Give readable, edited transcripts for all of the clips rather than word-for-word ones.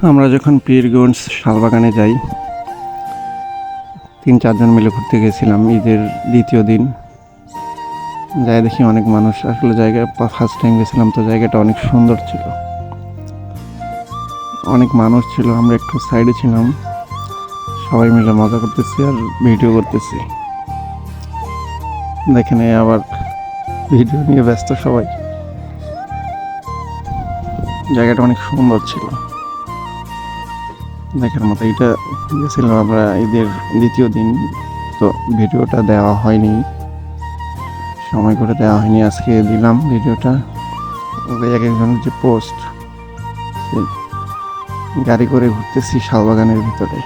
আমরা যখন পীরগঞ্জ শালবাগানে যাই ৩-৪ জন মিলে ঘুরতে গেছিলাম ঈদের দ্বিতীয় দিন। যাই দেখি অনেক মানুষ, আসলে জায়গা ফার্স্ট টাইম গেছিলাম তো জায়গাটা অনেক সুন্দর ছিল, অনেক মানুষ ছিল। আমরা একটু সাইডে ছিলাম, সবাই মিলে মজা করতেছি আর ভিডিও করতেছি। দেখেন আবার ভিডিও নিয়ে ব্যস্ত সবাই। জায়গাটা অনেক সুন্দর ছিল, দেখার মতো। এটা গেছিলাম আমরা ঈদের দ্বিতীয় দিন, তো ভিডিওটা দেওয়া হয়নি, সময় করে দেওয়া হয়নি। আজকে দিলাম ভিডিওটা। এক একজনের যে পোস্ট, গাড়ি করে ঘুরতেছি শালবাগানের ভিতরে।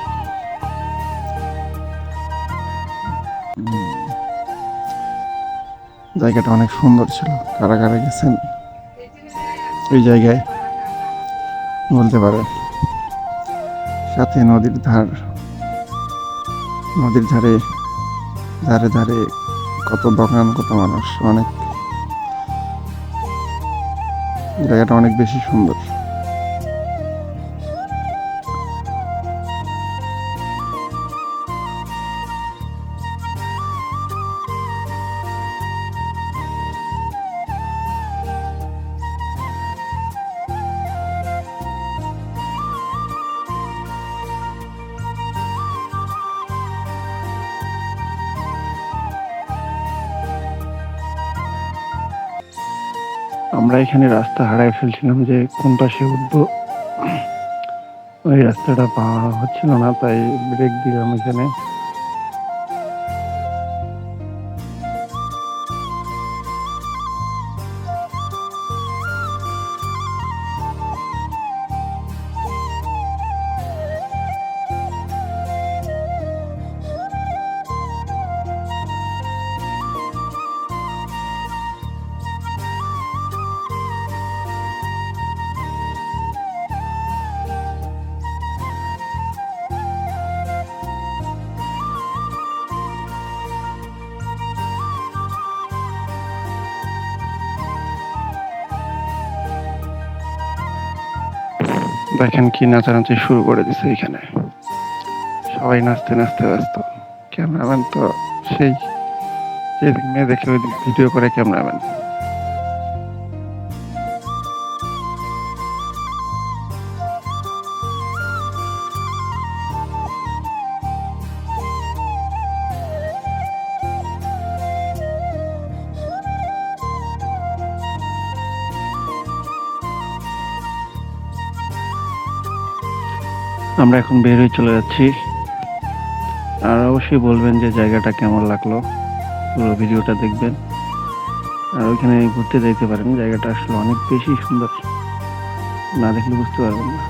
জায়গাটা অনেক সুন্দর ছিল। কারা কারা গেছেন এই জায়গায় বলতে পারে। সাথে নদীর ধারে ধারে ধারে কত দোকান, কত মানুষ, অনেক জায়গাটা অনেক বেশি সুন্দর। আমরা এখানে রাস্তা হারাই ফেলছিলাম যে কোন পাশে উঠবো, ওই রাস্তাটা পাওয়া হচ্ছিল না, তাই ব্রেক দিলাম এখানে। দেখেন কি নাচানাচি শুরু করে দিছে এখানে, সবাই নাচতে নাচতে ব্যস্ত। ক্যামেরাম্যান তো সেই যেদিক মেয়ে দেখে ওই দিক ভিডিও করে ক্যামেরাম্যান। আমরা এখন বের হয়ে চলে যাচ্ছি। আর অবশ্যই বলবেন যে জায়গাটা কেমন লাগলো, পুরো ভিডিওটা দেখবেন। আর ওইখানে ঘুরতে যাইতে পারেন, জায়গাটা আসলে অনেক বেশি সুন্দর, না দেখলে বুঝতে পারবেন না।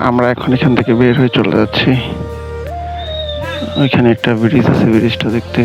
আমরা এখন এখান থেকে বের হয়ে চলে যাচ্ছি। ওইখানে একটা ব্রিজ আছে, ব্রিজটা দেখতে।